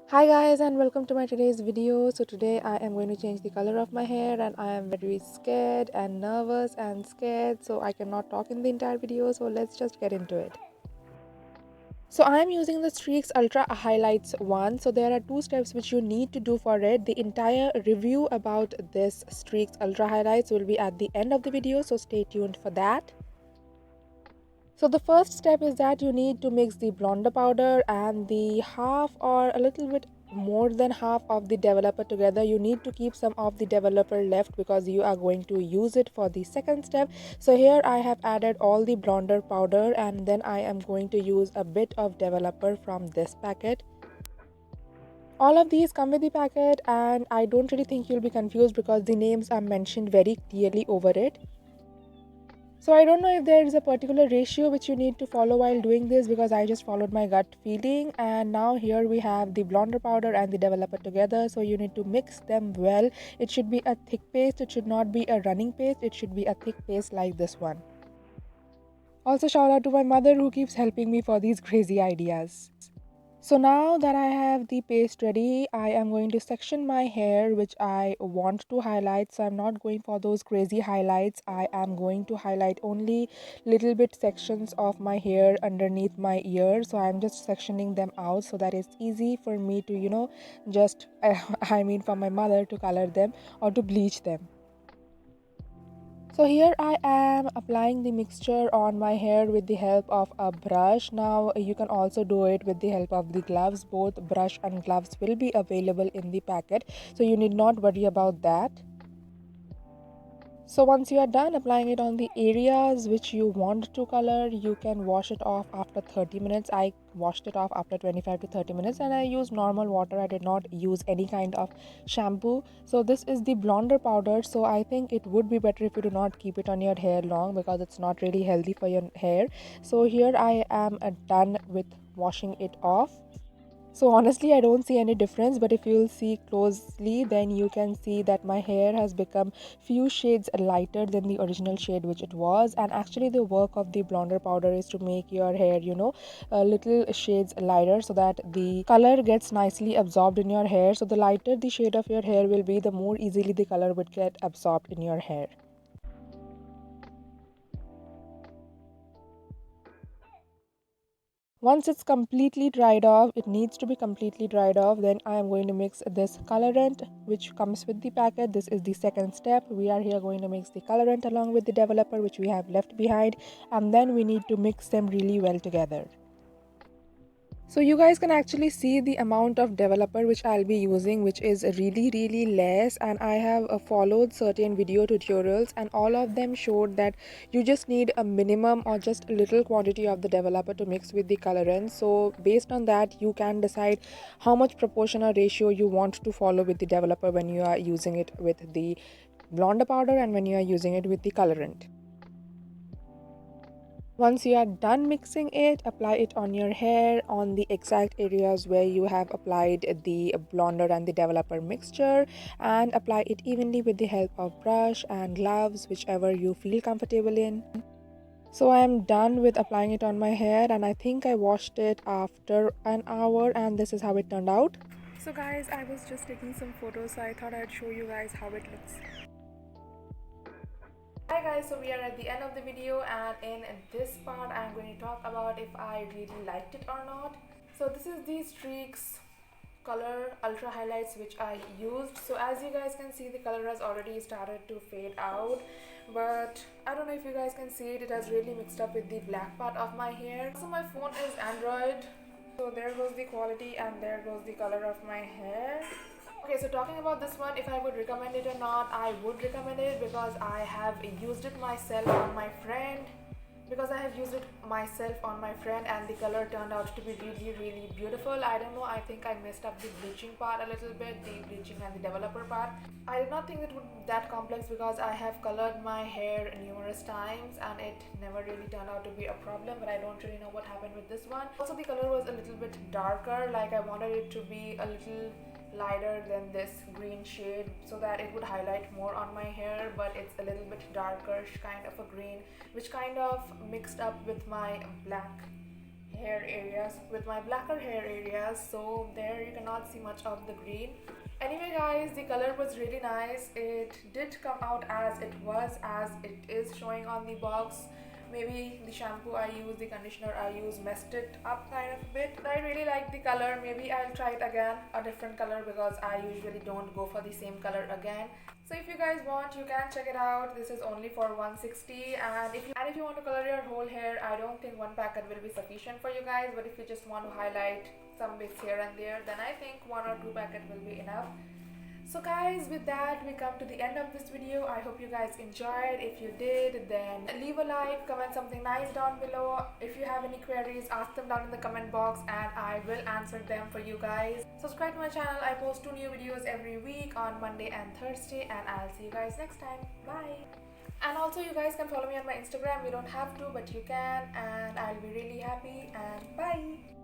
Hi guys and welcome to my today's video. So today I am going to change the color of my hair and I am very scared and nervous and scared, so I cannot talk in the entire video, so let's just get into it. So I am using the Streaks Ultra Highlights one. So there are two steps which you need to do for it. The entire review about this Streaks Ultra Highlights will be at the end of the video, so stay tuned for that. So the first step is that you need to mix the blonder powder and the half or a little bit more than half of the developer together. You need to keep some of the developer left because you are going to use it for the second step. So here I have added all the blonder powder and then I am going to use a bit of developer from this packet. All of these come with the packet and I don't really think you'll be confused because the names are mentioned very clearly over it. So I don't know if there is a particular ratio which you need to follow while doing this because I just followed my gut feeling, and now here we have the blonder powder and the developer together, so you need to mix them well. It should be a thick paste, it should not be a running paste, it should be a thick paste like this one. Also shout out to my mother who keeps helping me for these crazy ideas. So now that I have the paste ready, I am going to section my hair which I want to highlight. So I'm not going for those crazy highlights. I am going to highlight only little bit sections of my hair underneath my ear. So I'm just sectioning them out so that it's easy for me to, just, I mean for my mother to color them or to bleach them. So here I am applying the mixture on my hair with the help of a brush. Now you can also do it with the help of the gloves. Both brush and gloves will be available in the packet, so you need not worry about that. So once you are done applying it on the areas which you want to color, you can wash it off after 30 minutes. I washed it off after 25 to 30 minutes and I used normal water. I did not use any kind of shampoo. So this is the blonder powder. So I think it would be better if you do not keep it on your hair long because it's not really healthy for your hair. So here I am done with washing it off. So honestly, I don't see any difference, but if you'll see closely, then you can see that my hair has become few shades lighter than the original shade which it was. And actually the work of the blonder powder is to make your hair, a little shades lighter so that the color gets nicely absorbed in your hair. So the lighter the shade of your hair will be, the more easily the color would get absorbed in your hair. Once it's completely dried off, it needs to be completely dried off, then I am going to mix this colorant which comes with the packet. This is the second step. We are here going to mix the colorant along with the developer which we have left behind, and then we need to mix them really well together. So you guys can actually see the amount of developer which I'll be using, which is really less, and I have followed certain video tutorials and all of them showed that you just need a minimum or just a little quantity of the developer to mix with the colorant. So based on that you can decide how much proportion or ratio you want to follow with the developer when you are using it with the blonder powder and when you are using it with the colorant. Once you are done mixing it, apply it on your hair on the exact areas where you have applied the blonder and the developer mixture, and apply it evenly with the help of brush and gloves, whichever you feel comfortable in. So I am done with applying it on my hair and I think I washed it after an hour and this is how it turned out. So guys, I was just taking some photos, so I thought I'd show you guys how it looks. Hi guys, so we are at the end of the video and in this part I'm going to talk about if I really liked it or not. So this is the Streaks color ultra highlights which I used. So as you guys can see, the color has already started to fade out, but I don't know if you guys can see it, it has really mixed up with the black part of my hair. So my phone is Android, so there goes the quality and there goes the color of my hair. Okay, so talking about this one, if I would recommend it or not, I would recommend it because I have used it myself on my friend. And the color turned out to be really beautiful. I don't know, I think I messed up the bleaching part a little bit, the bleaching and the developer part. I did not think it would be that complex because I have colored my hair numerous times and it never really turned out to be a problem, but I don't really know what happened with this one. Also the color was a little bit darker, like I wanted it to be a little lighter than this green shade so that it would highlight more on my hair, but it's a little bit darker kind of a green which kind of mixed up with my black hair areas, with my blacker hair areas, so there you cannot see much of the green. Anyway guys, the color was really nice. It did come out as it is showing on the box. Maybe the shampoo I use, the conditioner I use messed it up kind of a bit. I really like the color. Maybe I'll try it again, a different color, because I usually don't go for the same color again. So if you guys want, you can check it out. This is only for 160, and if you want to color your whole hair, I don't think one packet will be sufficient for you guys. But if you just want to highlight some bits here and there, then I think one or two packet will be enough. So guys, with that we come to the end of this video. I hope you guys enjoyed. If you did, then leave a like, comment something nice down below. If you have any queries, ask them down in the comment box and I will answer them for you guys. Subscribe to my channel. I post 2 new videos every week on Monday and Thursday, and I'll see you guys next time. Bye. And also you guys can follow me on my Instagram. You don't have to, but you can, and I'll be really happy. And bye.